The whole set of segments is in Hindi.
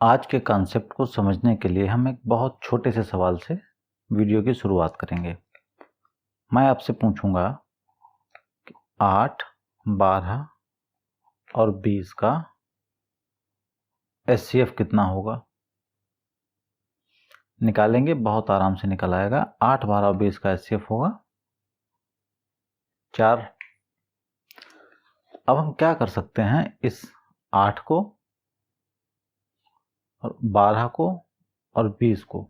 आज के कॉन्सेप्ट को समझने के लिए हम एक बहुत छोटे से सवाल से वीडियो की शुरुआत करेंगे। मैं आपसे पूछूंगा कि 8, 12 और 20 का एचसीएफ कितना होगा। निकालेंगे, बहुत आराम से निकल आएगा। 8, 12 और 20 का एचसीएफ होगा 4। अब हम क्या कर सकते हैं, इस 8 को और 12 को और 20 को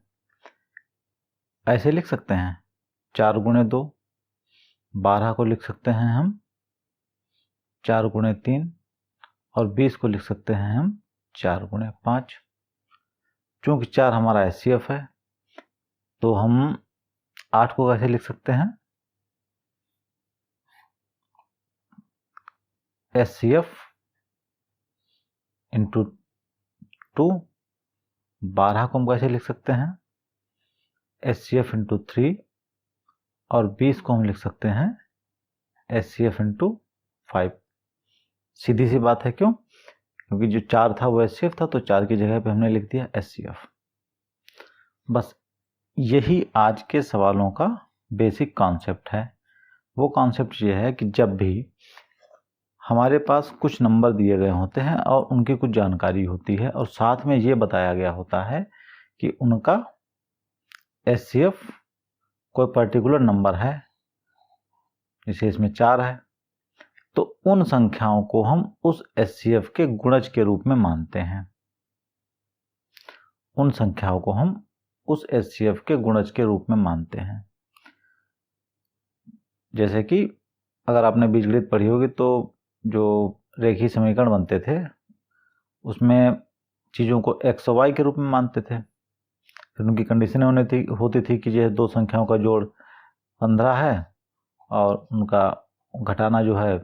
ऐसे लिख सकते हैं, 4 गुणे 2। 12 को लिख सकते हैं हम 4 गुणे 3 और 20 को लिख सकते हैं हम 4 गुणे 5। चूंकि 4 हमारा एचसीएफ है तो हम 8 को कैसे लिख सकते हैं, एचसीएफ इंटू 2। 12 को हम कैसे लिख सकते हैं, एचसीएफ इंटू 3। और 20 को हम लिख सकते हैं एचसीएफ इंटू 5। सीधी सी बात है, क्यों? क्योंकि जो 4 था वो एचसीएफ था, तो 4 की जगह पे हमने लिख दिया एचसीएफ। बस यही आज के सवालों का बेसिक कॉन्सेप्ट है। वो कॉन्सेप्ट ये है कि जब भी हमारे पास कुछ नंबर दिए गए होते हैं और उनकी कुछ जानकारी होती है और साथ में ये बताया गया होता है कि उनका एचसीएफ कोई पर्टिकुलर नंबर है, जैसे इसमें 4 है, तो उन संख्याओं को हम उस एचसीएफ के गुणज के रूप में मानते हैं। उन संख्याओं को हम उस एचसीएफ के गुणज के रूप में मानते हैं। जैसे कि अगर आपने बीजगणित पढ़ी होगी तो जो रेखीय समीकरण बनते थे उसमें चीज़ों को एक्स और वाई के रूप में मानते थे। फिर उनकी कंडीशनें होती थी कि यह दो संख्याओं का जोड़ 15 है और उनका घटाना जो है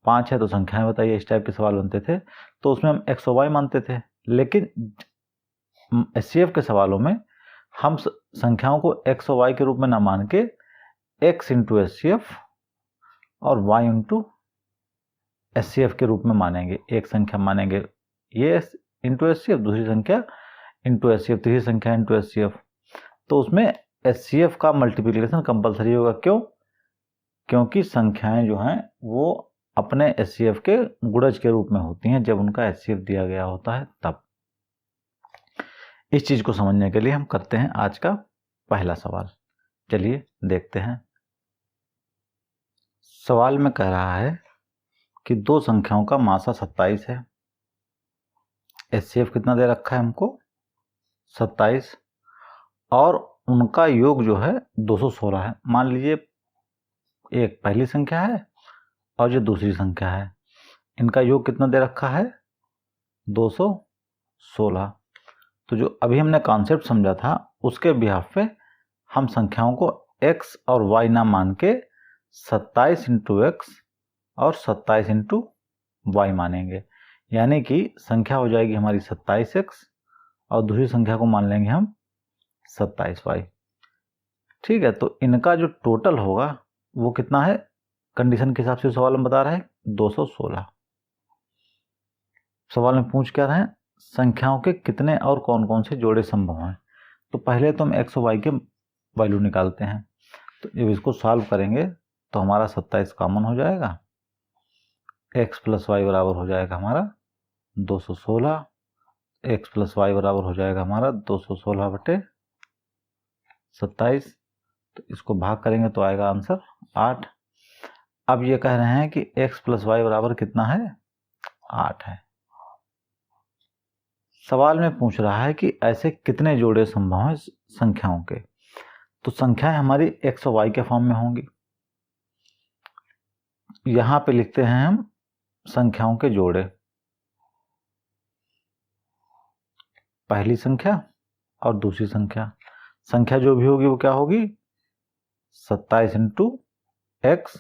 5 है, तो संख्याएं बताइए। इस टाइप के सवाल बनते थे, तो उसमें हम एक्स और वाई मानते थे। लेकिन एचसीएफ के सवालों में हम संख्याओं को एक्स और वाई के रूप में ना मान के एक्स इंटू एचसीएफ और वाई इंटू एचसीएफ के रूप में मानेंगे। एक संख्या मानेंगे ये इंटू एचसीएफ, दूसरी संख्या इंटू एचसीएफ, तीसरी संख्या इंटू एचसीएफ। तो उसमें एचसीएफ का मल्टीप्लिकेशन कंपलसरी होगा। क्यों? क्योंकि संख्याएं जो हैं वो अपने एचसीएफ के गुणज के रूप में होती हैं जब उनका एचसीएफ दिया गया होता है तब। इस चीज को समझने के लिए हम करते हैं आज का पहला सवाल। चलिए देखते हैं। सवाल में कह रहा है कि दो संख्याओं का मासा 27 है। एचसीएफ कितना दे रखा है हमको, 27, और उनका योग जो है 216 है। मान लीजिए एक पहली संख्या है और ये दूसरी संख्या है, इनका योग कितना दे रखा है, 216। तो जो अभी हमने कॉन्सेप्ट समझा था उसके बिहाफ पे हम संख्याओं को x और y ना मान के 27 इंटू एक्स और 27 इंटू वाई मानेंगे। यानी कि संख्या हो जाएगी हमारी 27x और दूसरी संख्या को मान लेंगे हम 27y। ठीक है, तो इनका जो टोटल होगा वो कितना है, कंडीशन के हिसाब से सवाल में बता रहा है 216। सवाल में पूछ क्या रहे हैं, संख्याओं के कितने और कौन कौन से जोड़े संभव हैं। तो पहले तो हम एक्स और वाई के वैल्यू निकालते हैं। तो जब इसको सॉल्व करेंगे तो हमारा 27 कॉमन हो जाएगा, एक्स प्लस वाई बराबर हो जाएगा हमारा 216। एक्स प्लस वाई बराबर हो जाएगा हमारा 216 बटे 27। तो इसको भाग करेंगे तो आएगा आंसर 8। अब ये कह रहे हैं कि x प्लस वाई बराबर कितना है, 8 है। सवाल में पूछ रहा है कि ऐसे कितने जोड़े संभव हैं संख्याओं के। तो संख्याएं हमारी x और y के फॉर्म में होंगी। यहां पे लिखते हैं हम संख्याओं के जोड़े। पहली संख्या और दूसरी संख्या, संख्या जो भी होगी वो क्या होगी, 27 इंटू एक्स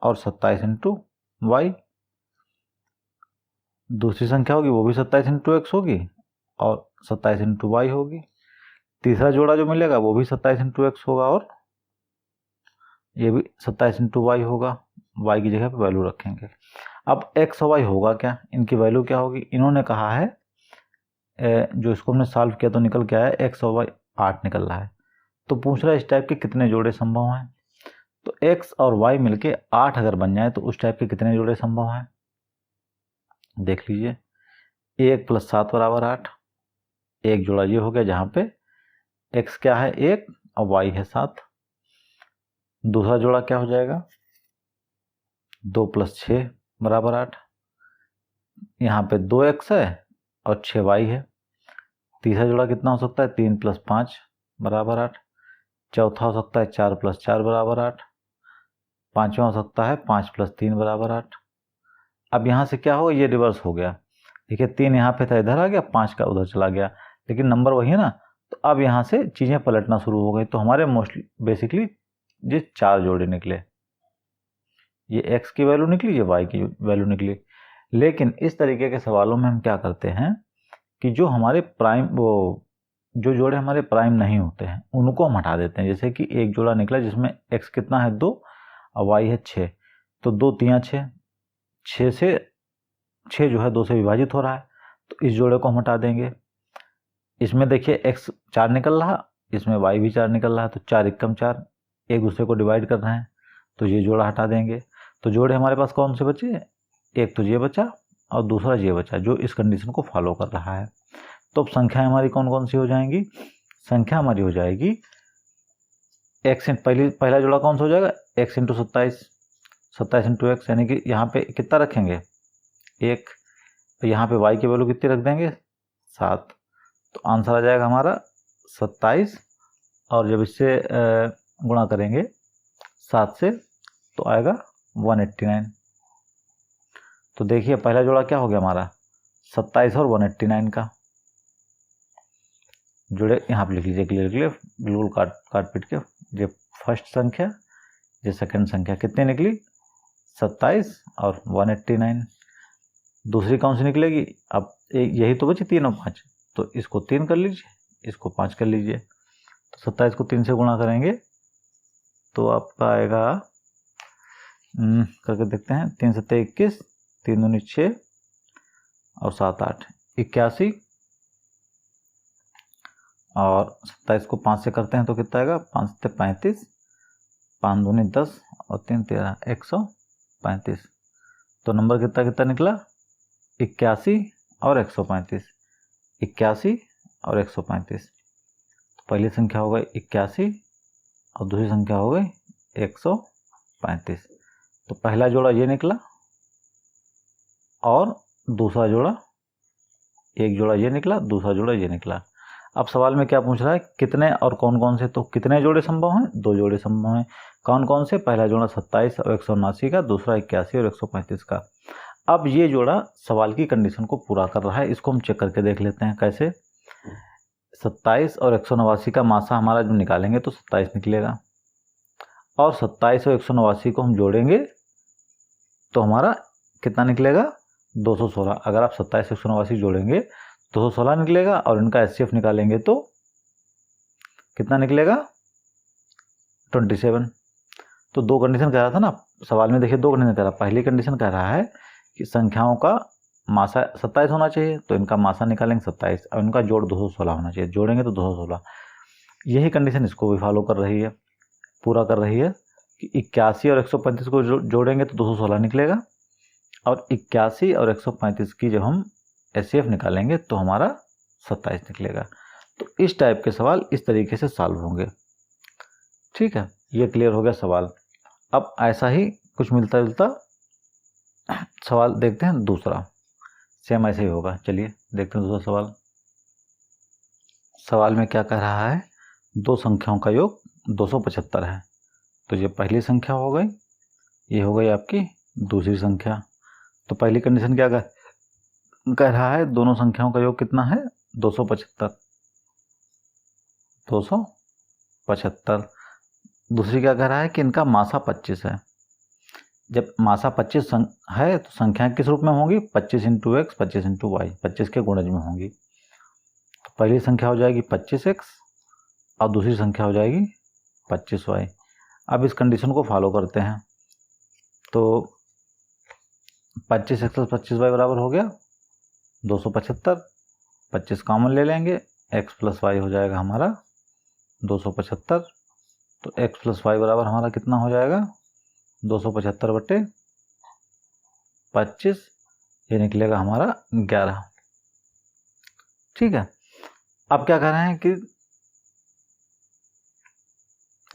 और 27 इंटू वाई। दूसरी संख्या होगी वो भी 27 इंटू एक्स होगी और 27 इंटू वाई होगी। तीसरा जोड़ा जो मिलेगा वो भी 27 इंटू एक्स होगा और ये भी 27 इंटू वाई होगा। वाई की जगह पे वैल्यू रखेंगे। अब एक्स और वाई होगा क्या, इनकी वैल्यू क्या होगी। इन्होंने कहा है जो इसको हमने सॉल्व किया तो निकल के आया x और y 8 निकल रहा है। तो पूछ रहा है इस टाइप के कितने जोड़े संभव हैं। तो x और y मिलके 8 अगर बन जाए तो उस टाइप के कितने जोड़े संभव हैं, देख लीजिए। 1 + 7 = 8, एक जोड़ा ये हो गया जहाँ पे x क्या है 1 और y है 7। दूसरा जोड़ा क्या हो जाएगा 2 + 6 = 8, यहाँ पे 2x है और 6y है। तीसरा जोड़ा कितना हो सकता है 3 + 5 = 8। चौथा हो सकता है 4 + 4 = 8। पांचवा हो सकता है 5 + 3 = 8। अब यहाँ से क्या होगा, ये रिवर्स हो गया। देखिए 3 यहाँ पे था, इधर आ गया, 5 का उधर चला गया, लेकिन नंबर वही है ना। तो अब यहाँ से चीज़ें पलटना शुरू हो गई। तो हमारे मोस्टली बेसिकली ये 4 जोड़े निकले, ये x की वैल्यू निकली, ये y की वैल्यू निकली। लेकिन इस तरीके के सवालों में हम क्या करते हैं कि जो हमारे प्राइम जो जोड़े हमारे प्राइम नहीं होते हैं उनको हम हटा देते हैं। जैसे कि एक जोड़ा निकला जिसमें x कितना है 2 और y है 6, तो 2 × 3 = 6, 6 से 6 जो है 2 से विभाजित हो रहा है, तो इस जोड़े को हम हटा देंगे। इसमें देखिए x 4 निकल रहा, इसमें y भी 4 निकल रहा है, तो 4 × 4 एक दूसरे को डिवाइड कर रहे हैं, तो ये जोड़ा हटा देंगे। तो जोड़े हमारे पास कौन से बचे, एक तो ये बचा और दूसरा ये बचा जो इस कंडीशन को फॉलो कर रहा है। तो अब संख्याएं हमारी कौन कौन सी हो जाएंगी, संख्या हमारी हो जाएगी x, पहला जोड़ा कौन सा हो जाएगा x × 27, 27 × x, यानी कि यहाँ पे कितना रखेंगे 1, तो यहाँ पे y की वैल्यू कितनी रख देंगे 7, तो आंसर आ जाएगा हमारा 27। और जब इससे गुणा करेंगे 7 से तो आएगा 189। तो देखिए पहला जोड़ा क्या हो गया हमारा 27 और 189 का जोड़े, यहाँ पे लिख लीजिए क्लियर बिल्कुल काट पीट के। ये फर्स्ट संख्या, ये सेकंड संख्या कितनी निकली 27 और 189। दूसरी कौन सी निकलेगी, अब यही तो बची 3 और 5, तो इसको 3 कर लीजिए, इसको 5 कर लीजिए। तो 27 को 3 से गुणा करेंगे तो आपका आएगा करके देखते हैं, 3 × 7 = 21, 3 × 2 = 6 और 7 × 8 = 81। और 27 को 5 से करते हैं तो कितना आएगा 5 × 7 = 35, 5 × 2 = 10 और 3 × 13 = 135। तो नंबर कितना कितना निकला 81 और 135, 81 और 135। तो पहली संख्या हो गई 81 और दूसरी संख्या हो गई 135। तो पहला जोड़ा ये निकला और दूसरा जोड़ा, एक जोड़ा ये निकला, दूसरा जोड़ा ये निकला। अब सवाल में क्या पूछ रहा है कितने और कौन कौन से, तो कितने जोड़े संभव हैं 2 जोड़े संभव हैं। कौन कौन से, पहला जोड़ा 27 और 179 का, दूसरा 81 और 135 का। अब ये जोड़ा सवाल की कंडीशन को पूरा कर रहा है, इसको हम चेक करके देख लेते हैं कैसे। 27 और 189 का मासा हमारा जब निकालेंगे तो 27 निकलेगा, और 27 और 189 को हम जोड़ेंगे तो हमारा कितना निकलेगा 216। अगर आप 27 189 जोड़ेंगे 216 निकलेगा, और इनका HCF निकालेंगे तो कितना निकलेगा 27। तो 2 कंडीशन कह रहा था ना सवाल में, देखिए 2 कंडीशन कह रहा है। पहली कंडीशन कह रहा है कि संख्याओं का मासा 27 होना चाहिए, तो इनका मासा निकालेंगे 27 और इनका जोड़ 216 होना चाहिए, जोड़ेंगे तो 216। यही कंडीशन इसको भी फॉलो कर रही है, पूरा कर रही है कि 81 और 135 को जोड़ेंगे तो 216 निकलेगा, और 81 और 135 की जब हम HCF निकालेंगे तो हमारा 27 निकलेगा। तो इस टाइप के सवाल इस तरीके से सॉल्व होंगे। ठीक है, ये क्लियर हो गया सवाल। अब ऐसा ही कुछ मिलता जुलता सवाल देखते हैं दूसरा, सेम ऐसे ही होगा। चलिए देखते हैं दूसरा सवाल। सवाल में क्या कह रहा है, 2 संख्याओं का योग 275 है। तो ये पहली संख्या हो गई, ये हो गई आपकी दूसरी संख्या। तो पहली कंडीशन क्या कह रहा है, दोनों संख्याओं का योग कितना है 275। 275। दूसरी क्या कह रहा है कि इनका मासा 25 है। जब मासा 25 है तो संख्याएं किस रूप में होंगी 25 × x 25 × y, 25 के गुणज में होंगी। तो पहली संख्या हो जाएगी 25x और दूसरी संख्या हो जाएगी 25y। अब इस कंडीशन को फॉलो करते हैं तो 25x + 25y बराबर हो गया 275। 25 कॉमन ले लेंगे, x प्लस वाई हो जाएगा हमारा 275। तो x प्लस वाई बराबर हमारा कितना हो जाएगा 275/25, ये निकलेगा हमारा 11। ठीक है, अब क्या कर रहे हैं कि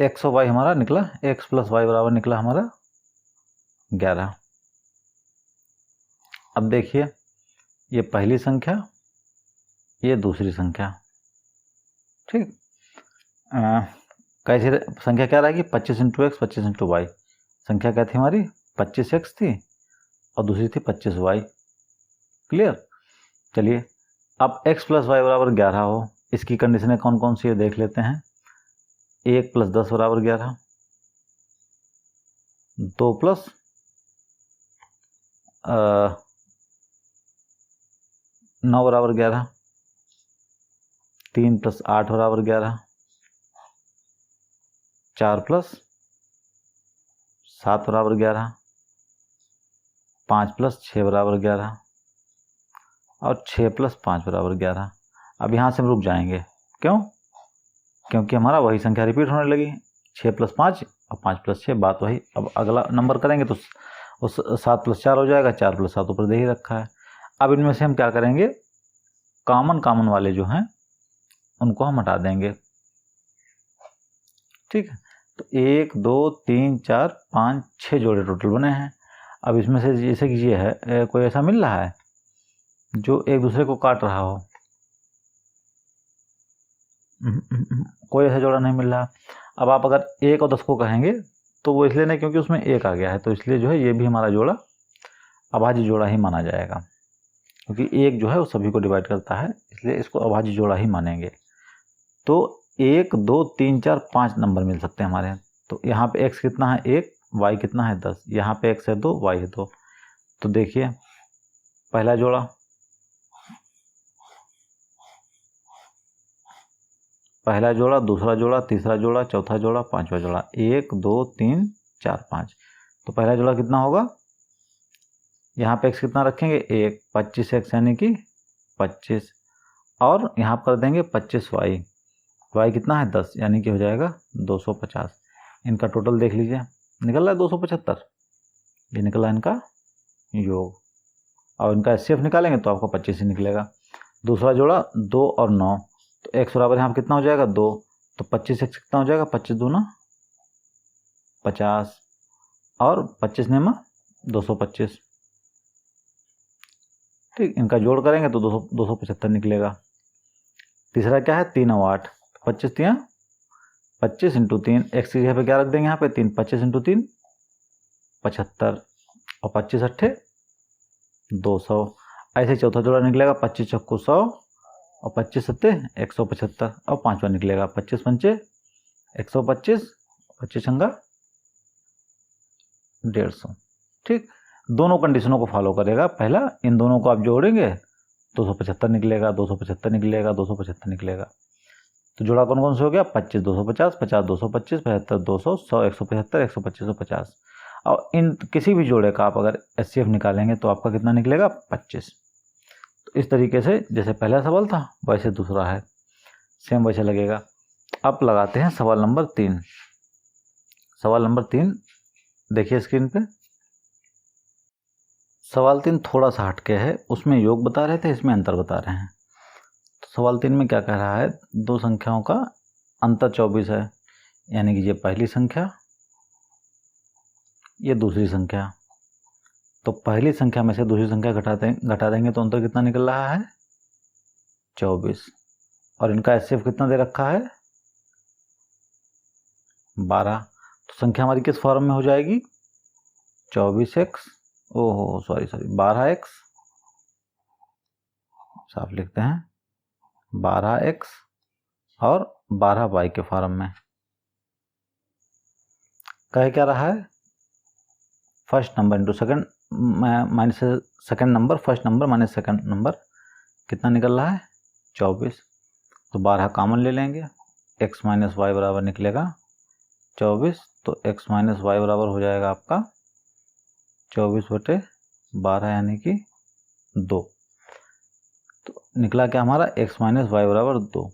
x और y हमारा निकला, x प्लस वाई बराबर निकला हमारा 11। अब देखिए ये पहली संख्या, ये दूसरी संख्या। ठीक, कैसे संख्या क्या रहेगी 25 इंटू एक्स 25 इंटू वाई। संख्या क्या थी हमारी 25x थी और दूसरी थी 25y। क्लियर। चलिए अब x प्लस वाई बराबर 11 हो, इसकी कंडीशनें कौन कौन सी है देख लेते हैं। 1 प्लस 10 बराबर 11, 2 प्लस 9 बराबर 11, 3 प्लस 8 बराबर 11, 4 प्लस 7 बराबर 11, 5 प्लस 6 बराबर 11 और 6 प्लस 5 बराबर 11। अब यहाँ से हम रुक जाएंगे, क्यों? क्योंकि हमारा वही संख्या रिपीट होने लगी, 6 प्लस 5 और 5 प्लस 6, बात वही। अब अगला नंबर करेंगे तो उस 7 प्लस 4 हो जाएगा, 4 प्लस 7 ऊपर दे ही रखा है। अब इनमें से हम क्या करेंगे, कॉमन वाले जो हैं उनको हम हटा देंगे। ठीक है, तो 1 2 3 4 5 6 जोड़े टोटल बने हैं। अब इसमें से जैसे कि ये है, कोई ऐसा मिल रहा है जो एक दूसरे को काट रहा हो, कोई ऐसा जोड़ा नहीं मिल रहा। अब आप अगर 1 और 10 को कहेंगे तो वो इसलिए नहीं क्योंकि उसमें 1 आ गया है, तो इसलिए जो है ये भी हमारा जोड़ा अभाज्य जोड़ा ही माना जाएगा, क्योंकि 1 जो है वो सभी को डिवाइड करता है, इसलिए इसको अभाज्य जोड़ा ही मानेंगे। तो 1 2 3 4 5 नंबर मिल सकते हैं हमारे। तो यहाँ पे x कितना है 1, y कितना है 10, यहाँ पे x है 2, y है 2। तो देखिए पहला जोड़ा, पहला जोड़ा, दूसरा जोड़ा, तीसरा जोड़ा, चौथा जोड़ा, पांचवा जोड़ा, 1 2 3 4 5। तो पहला जोड़ा कितना होगा, यहाँ पे x कितना रखेंगे 1, 25x यानी कि 25 और यहाँ पर देंगे 25y, y कितना है 10 यानी कि हो जाएगा 250। इनका टोटल देख लीजिए, निकल रहा है 275, ये निकला इनका योग। और इनका एचसीएफ निकालेंगे तो आपको 25 ही निकलेगा। दूसरा जोड़ा 2 और 9, तो x बराबर यहाँ पर कितना हो जाएगा 2, तो 25x कितना हो जाएगा 25 दूना 50 और 25 नेमा 225। ठीक, इनका जोड़ करेंगे तो 275 निकलेगा। तीसरा क्या है 3 और 8, 25 3 25 इंटू 3, एक्स की जगह पे क्या रख देंगे यहाँ पे 3, 25 इंटू 3 75 और 25 अट्ठे 200। ऐसे चौथा जोड़ा निकलेगा 25 चक्कू 100 और 25 सत्ते 175 और पांचवा निकलेगा 25 पंचे 125, 25 छंगा 150। ठीक, दोनों कंडीशनों को फॉलो करेगा। पहला इन दोनों को आप जोड़ेंगे 275 निकलेगा, 275 निकलेगा, 275 निकलेगा। तो जोड़ा कौन कौन से हो गया 25 250, 50 225, 75 200, 100 175, 125 150। और इन किसी भी जोड़े का आप अगर एचसीएफ निकालेंगे तो आपका कितना निकलेगा 25। तो इस तरीके से जैसे पहला सवाल था वैसे दूसरा है, सेम वैसे लगेगा। अब लगाते हैं सवाल नंबर 3। सवाल नंबर 3 देखिए स्क्रीन पे। सवाल 3 थोड़ा सा हटके है, उसमें योग बता रहे थे, इसमें अंतर बता रहे हैं। तो सवाल 3 में क्या कह रहा है, दो संख्याओं का अंतर 24 है, यानी कि ये पहली संख्या ये दूसरी संख्या। तो पहली संख्या में से दूसरी संख्या घटा देंगे तो अंतर कितना निकल रहा है 24। और इनका एचसीएफ कितना दे रखा है 12। तो संख्या हमारी किस फॉर्म में हो जाएगी 24x, ओहो सॉरी 12x, साफ लिखते हैं 12x और 12y के फॉर्म में। कह क्या रहा है first number into second minus second number, first number minus second number, कितना निकल रहा है 24। तो 12 कॉमन ले लेंगे, x माइनस वाई बराबर निकलेगा 24। तो x माइनस वाई बराबर हो जाएगा आपका 24/12 यानी कि 2। तो निकला क्या हमारा x माइनस वाई बराबर 2।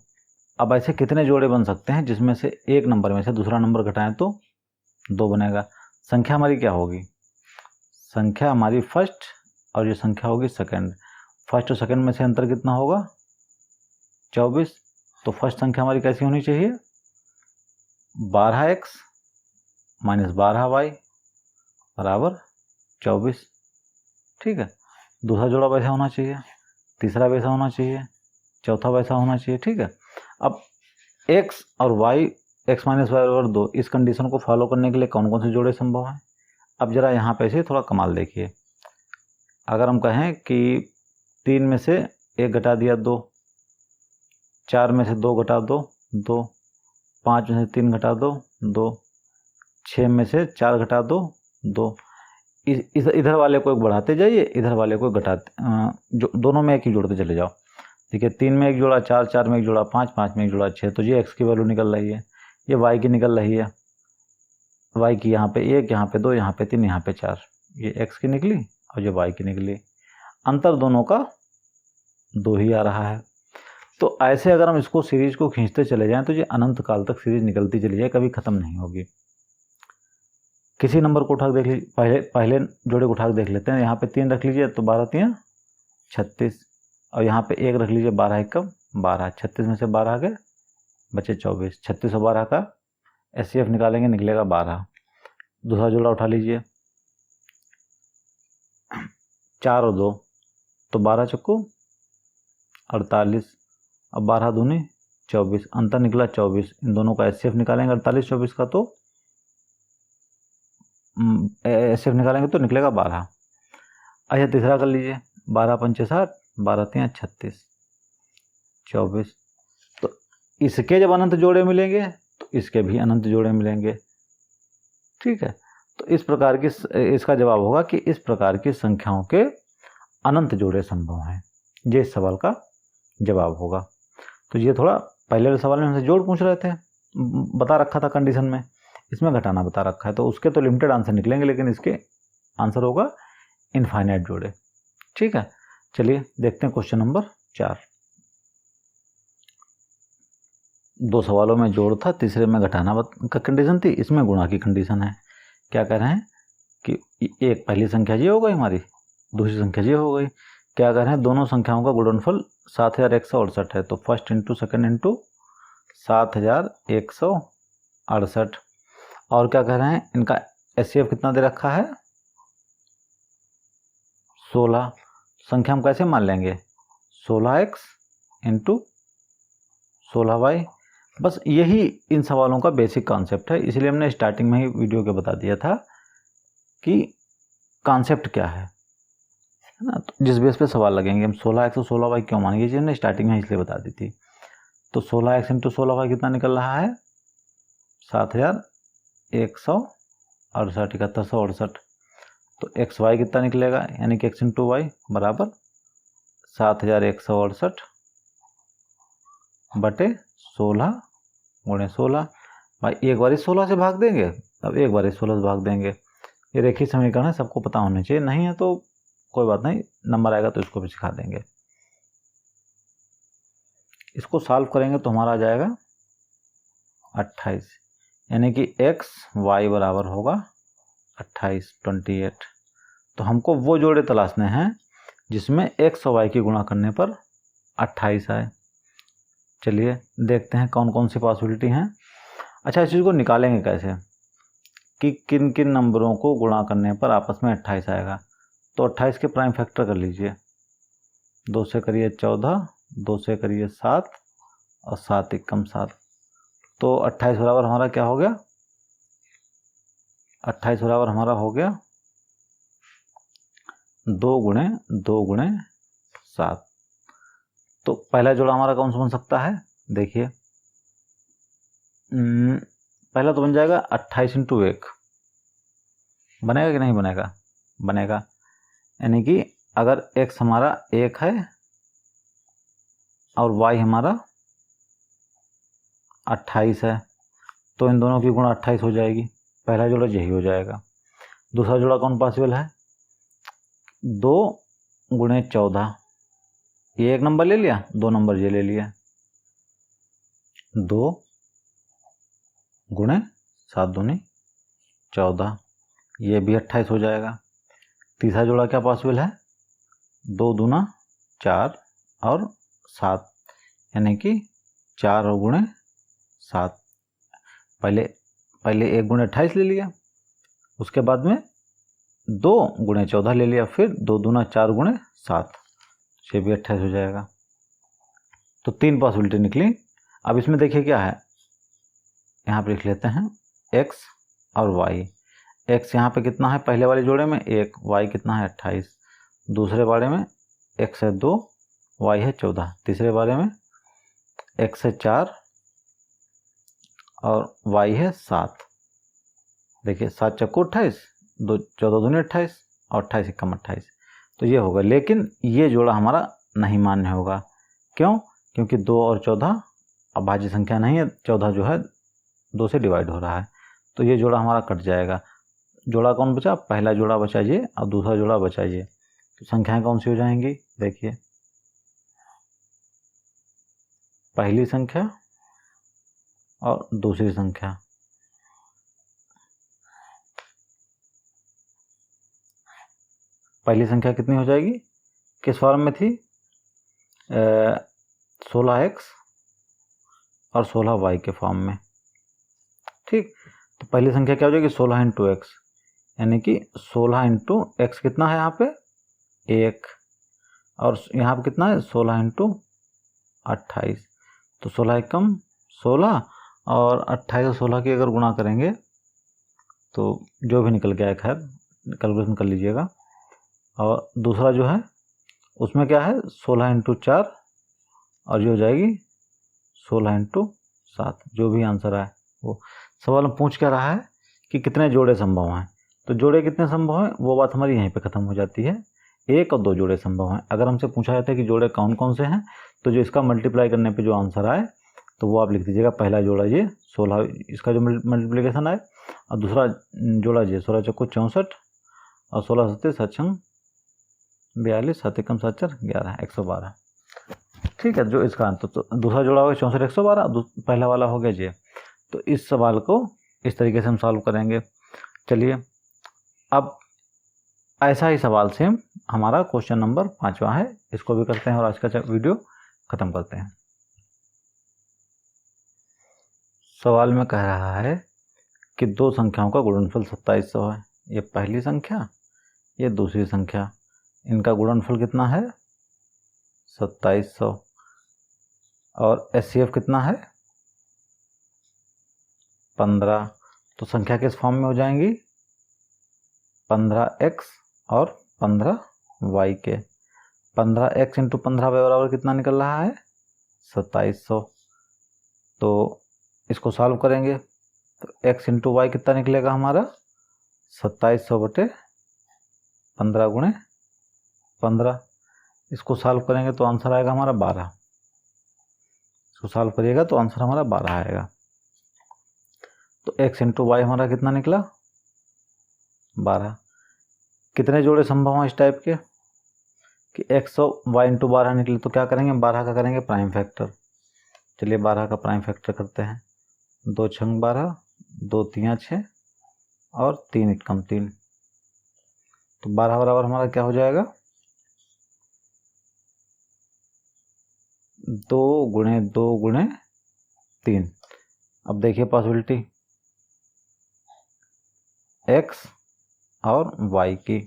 अब ऐसे कितने जोड़े बन सकते हैं जिसमें से एक नंबर में से दूसरा नंबर घटाएं तो 2 बनेगा। संख्या हमारी क्या होगी, संख्या हमारी फर्स्ट और ये संख्या होगी सेकंड। फर्स्ट और सेकंड में से अंतर कितना होगा 24। तो फर्स्ट संख्या हमारी कैसी होनी चाहिए 12x माइनस 12y बराबर 24। ठीक है, दूसरा जोड़ा वैसा होना चाहिए, तीसरा वैसा होना चाहिए, चौथा वैसा होना चाहिए। ठीक है, अब x और y x माइनस वाई बराबर 2 इस कंडीशन को फॉलो करने के लिए कौन कौन से जोड़े संभव हैं। अब जरा यहाँ पे से थोड़ा कमाल देखिए, अगर हम कहें कि 3 में से 1 घटा दिया 2, 4 में से 2 घटा दो 2, 5 में से 3 घटा दो 2, 6 में से 4 घटा दो 2, इधर वाले को एक बढ़ाते जाइए, इधर वाले को घटाते, जो दोनों में एक ही जोड़ते चले जाओ। ठीक है, 3 में एक जोड़ा 4, 4 में एक जोड़ा 5, 5 में एक जोड़ा 6, तो ये x की वैल्यू निकल रही है, ये y की निकल रही है। y की यहाँ पे 1, यहाँ पे 2, यहाँ पे 3, यहाँ पे 4, ये x की निकली और ये y की निकली। अंतर दोनों का 2 ही आ रहा है। तो ऐसे अगर हम इसको सीरीज को खींचते चले जाएं तो ये अनंत काल तक सीरीज निकलती चली जाए, कभी खत्म नहीं होगी। किसी नंबर को उठा के देख लीजिए, पहले जोड़े को उठा के देख लेते हैं। यहाँ पे 3 रख लीजिए तो 12 3 36, और यहाँ पे 1 रख लीजिए 12 1 12, 36 में से 12 गए बचे 24, 36 और 12 का एचसीएफ निकालेंगे निकलेगा 12। दूसरा जोड़ा उठा लीजिए 4 और 2 तो 12 चक्कू 48, अब 12 दूनी 24, अंतर निकला 24। इन दोनों का एचसीएफ निकालेंगे 48 24 का, तो एचसीएफ निकालेंगे तो निकलेगा 12। अच्छा तीसरा कर लीजिए 12 पंचे 60, 12 3 36, 24। तो इसके जब अनंत जोड़े मिलेंगे तो इसके भी अनंत जोड़े मिलेंगे। ठीक है, तो इस प्रकार की इसका जवाब होगा कि इस प्रकार की संख्याओं के अनंत जोड़े संभव हैं। ये इस सवाल का जवाब होगा। तो ये थोड़ा पहले वाले सवाल में हमसे जोड़ पूछ रहे थे, बता रखा था कंडीशन में, इसमें घटाना बता रखा है, तो उसके तो लिमिटेड आंसर निकलेंगे, लेकिन इसके आंसर होगा इनफाइनाइट जोड़े। ठीक है, चलिए देखते हैं क्वेश्चन नंबर 4। 2 सवालों में जोड़ था, तीसरे में घटाना का कंडीशन थी, इसमें गुणा की कंडीशन है। क्या कह रहे हैं कि एक पहली संख्या ये हो गई हमारी, दूसरी संख्या ये हो गई। क्या कह रहे हैं दोनों संख्याओं का गुणनफल 7168 है, तो फर्स्ट इंटू सेकेंड इंटू 7168। और क्या कह रहे हैं इनका एचसीएफ कितना दे रखा है 16। संख्या हम कैसे मान लेंगे 16x इंटू 16y। बस यही इन सवालों का बेसिक कॉन्सेप्ट है, इसलिए हमने स्टार्टिंग में ही वीडियो के बता दिया था कि कॉन्सेप्ट क्या है ना। तो जिस बेस पे सवाल लगेंगे, हम 16x और 16y क्यों मानेंगे, ये हमने स्टार्टिंग में इसलिए बता दी थी। तो 16x इंटू 16y कितना निकल रहा है 7168, 7168। तो एक्स वाई कितना निकलेगा, यानी कि x इंटू वाई बराबर 7168 बटे 16 गुणे 16। भाई एक बार 16 से भाग देंगे, अब एक बार 16 से भाग देंगे। ये रेखीय समीकरण है, सबको पता होना चाहिए, नहीं है तो कोई बात नहीं, नंबर आएगा तो इसको भी सिखा देंगे। इसको सॉल्व करेंगे तो हमारा आ जाएगा 28, यानी कि x y बराबर होगा 28 28। तो हमको वो जोड़े तलाशने हैं जिसमें x और y की गुणा करने पर 28 आए। चलिए देखते हैं कौन कौन सी पॉसिबिलिटी हैं। अच्छा, इस चीज़ को निकालेंगे कैसे कि किन किन नंबरों को गुणा करने पर आपस में 28 आएगा। तो 28 के प्राइम फैक्टर कर लीजिए, 2 से करिए 14, 2 से करिए 7 और 7 एकम 7। तो 28 बराबर हमारा क्या हो गया, 28 बराबर हमारा हो गया 2 गुणे 7। तो पहला जोड़ा हमारा कौन सा बन सकता है, देखिए पहला तो बन जाएगा 28 इंटू 1, बनेगा कि नहीं बनेगा, बनेगा। यानी कि अगर x हमारा 1 है और y हमारा 28 है, तो इन दोनों की गुणा 28 हो जाएगी, पहला जोड़ा यही हो जाएगा। दूसरा जोड़ा कौन पॉसिबल है, 2 गुणे 14, ये एक नंबर ले लिया, 2 नंबर ये ले लिया, 2 गुणे 7 दूनी 14, ये भी 28 हो जाएगा। तीसरा जोड़ा क्या पॉसिबल है, 2 दूना 4 और 7, यानी कि 4 और गुणे 7। पहले 1 गुणे 28 ले लिया, उसके बाद में 2 गुणे 14 ले लिया, फिर 2 दूना 4 गुणे 7, ये भी 28 हो जाएगा। तो 3 पॉसिबिलिटी निकली। अब इसमें देखिए क्या है, यहाँ पे लिख लेते हैं x और y। x यहाँ पे कितना है पहले वाले जोड़े में 1, y कितना है 28, दूसरे बारे में x है 2, y है 14, तीसरे बारे में x है 4 और y है 7। देखिए 7 चक्को 28, 14 दूनी 28 और 28 एकम 28, तो ये होगा। लेकिन ये जोड़ा हमारा नहीं मान्य होगा। क्यों? क्योंकि 2 और 14 अभाज्य संख्या नहीं है, 14 जो है 2 से डिवाइड हो रहा है, तो ये जोड़ा हमारा कट जाएगा। जोड़ा कौन बचा, पहला जोड़ा बचा ये और दूसरा जोड़ा बचा ये। तो संख्याएं कौन सी हो जाएंगी, देखिए पहली संख्या और दूसरी संख्या। पहली संख्या कितनी हो जाएगी, किस फॉर्म में थी, 16x और 16y के फॉर्म में। ठीक, तो पहली संख्या क्या हो जाएगी 16 इंटू एक्स, यानी कि 16 इंटू एक्स कितना है यहाँ पे 1, और यहाँ पे कितना है 16 इंटू 28, तो 16 एकम 16 और 28 और 16 की अगर गुणा करेंगे तो जो भी निकल गया है, खैर कैलकुलेशन कर लीजिएगा। और दूसरा जो है उसमें क्या है 16 इंटू 4 और ये हो जाएगी 16 इंटू 7, जो भी आंसर आए वो। सवाल में पूछ क्या रहा है कि कितने जोड़े संभव हैं, तो जोड़े कितने संभव हैं वो बात हमारी यहीं पे ख़त्म हो जाती है। 1 और 2 जोड़े संभव हैं। अगर हमसे पूछा जाता है कि जोड़े कौन कौन से हैं, तो जो इसका मल्टीप्लाई करने पे जो आंसर आए तो वो आप लिख दीजिएगा। पहला जोड़ा ये 16, इसका जो मल्टीप्लिकेशन आए, और दूसरा जोड़ा ये 16 चौको 64 और 16 सत्ते 7 42, 7 एकम 7 4 11, 112। ठीक है, जो इसका आंसर, तो दूसरा जोड़ा होगा 64 112, पहला वाला हो गया ये। तो इस सवाल को इस तरीके से हम सॉल्व करेंगे। चलिए अब ऐसा ही सवाल से हमारा क्वेश्चन नंबर 5वां है, इसको भी करते हैं और आज का वीडियो खत्म करते हैं। सवाल में कह रहा है कि 2 संख्याओं का गुणनफल 2700 है। ये पहली संख्या, ये दूसरी संख्या, इनका गुणनफल कितना है 2700, और HCF कितना है 15। तो संख्या किस फॉर्म में हो जाएंगी, 15x और 15y के। 15x इंटू 15y बराबर कितना निकल रहा है 2700। तो इसको सॉल्व करेंगे तो x इंटू वाई कितना निकलेगा हमारा 2700 बटे 15 गुणे 15। इसको सॉल्व करेंगे तो आंसर आएगा हमारा 12। इसको सॉल्व करिएगा तो आंसर हमारा 12 आएगा। तो x इंटू वाई हमारा कितना निकला 12। कितने जोड़े संभव हैं इस टाइप के कि x और y इंटू 12 निकले, तो क्या करेंगे 12 का करेंगे प्राइम फैक्टर। चलिए 12 का प्राइम फैक्टर करते हैं। 2 छंग 12, 2 तियां 6 और 3 एकम 3। तो 12 बराबर हमारा क्या हो जाएगा 2 गुणे 2 गुणे 3। अब देखिए पॉसिबिलिटी x और y की।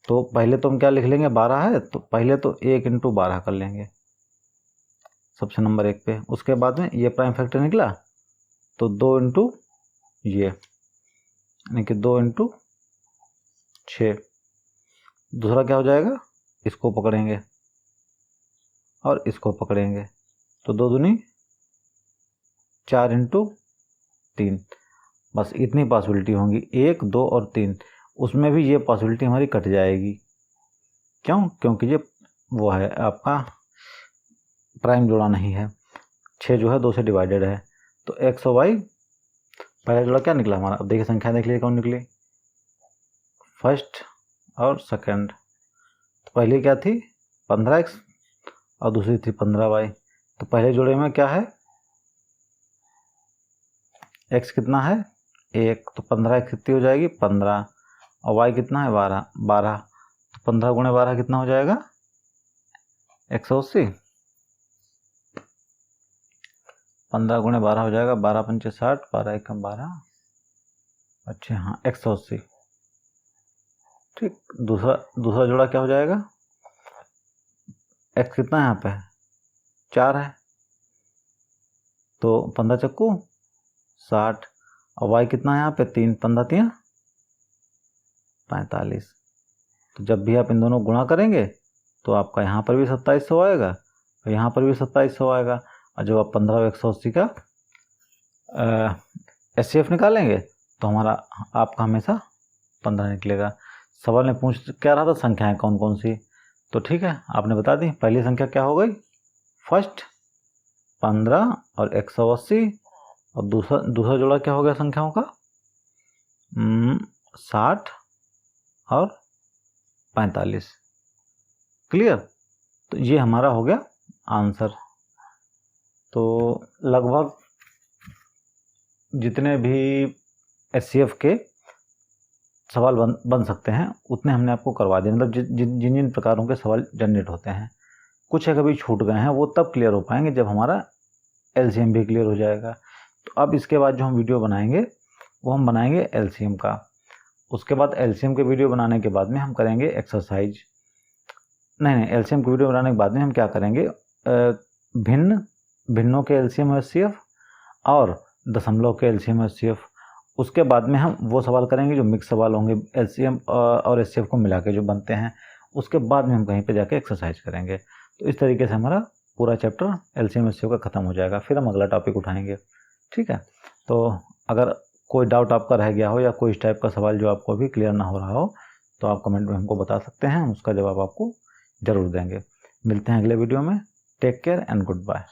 तो पहले तो हम क्या लिख लेंगे 12 है तो पहले तो 1 इंटू 12 कर लेंगे सबसे नंबर 1 पे। उसके बाद में ये प्राइम फैक्टर निकला तो 2 इंटू ये, यानी कि 2 इंटू 6। दूसरा क्या हो जाएगा इसको पकड़ेंगे और इसको पकड़ेंगे तो 2 दूनी 4 इंटू 3। बस इतनी पॉसिबिलिटी होंगी 1, 2 और 3। उसमें भी ये पॉसिबिलिटी हमारी कट जाएगी। क्यों? क्योंकि ये वो है आपका प्राइम जोड़ा नहीं है। 6 जो है 2 से डिवाइडेड है। तो x और y पहला जोड़ा क्या निकला हमारा। अब देखिए संख्या देख लीजिए कौन निकली, फर्स्ट और सेकंड। तो पहले क्या थी 15x और दूसरी थी 15y। तो पहले जोड़े में क्या है, x कितना है 1, तो 15 कितनी हो जाएगी 15, और y कितना है 12। तो 15 गुणे 12 कितना हो जाएगा 180। 15 गुणे 12 हो जाएगा 12 पंचे 60, 12 एकम 12, अच्छा हाँ 180। ठीक, दूसरा जोड़ा क्या हो जाएगा, x कितना है यहाँ पे 4 है, तो 15 चक्कू 60, और y कितना है यहाँ पे 3, 15 3 45। तो जब भी आप इन दोनों गुणा करेंगे तो आपका यहाँ पर भी 2700 आएगा और यहाँ पर भी 2700 आएगा। और जब आप 15 और 180 का HCF निकालेंगे तो हमारा आपका हमेशा 15 निकलेगा। सवाल में पूछ क्या रहा था, संख्याएं कौन कौन सी, तो ठीक है आपने बता दी। पहली संख्या क्या हो गई, फर्स्ट 15 और 180, और दूसरा जोड़ा क्या हो गया संख्याओं का 60 और 45। क्लियर, तो ये हमारा हो गया आंसर। तो लगभग जितने भी HCF के सवाल बन सकते हैं उतने हमने आपको करवा दिए, मतलब जिन जिन प्रकारों के सवाल जनरेट होते हैं। कुछ है कभी छूट गए हैं, वो तब क्लियर हो पाएंगे जब हमारा LCM भी क्लियर हो जाएगा। तो अब इसके बाद जो हम वीडियो बनाएंगे वो हम बनाएंगे LCM का। उसके बाद LCM के वीडियो बनाने के बाद में हम करेंगे एक्सरसाइज, नहीं LCM की वीडियो बनाने के बाद में हम क्या करेंगे, भिन्नों के LCM और HCF और दशमलव के LCM और HCF। उसके बाद में हम वो सवाल करेंगे जो मिक्स सवाल होंगे, LCM और HCF को मिला के जो बनते हैं। उसके बाद में हम कहीं पे जाके एक्सरसाइज करेंगे। तो इस तरीके से हमारा पूरा चैप्टर LCM HCF का ख़त्म हो जाएगा। फिर हम अगला टॉपिक उठाएंगे, ठीक है। तो अगर कोई डाउट आपका रह गया हो या कोई इस टाइप का सवाल जो आपको अभी क्लियर ना हो रहा हो तो आप कमेंट में हमको बता सकते हैं, हम उसका जवाब आपको ज़रूर देंगे। मिलते हैं अगले वीडियो में। Take care and good bye.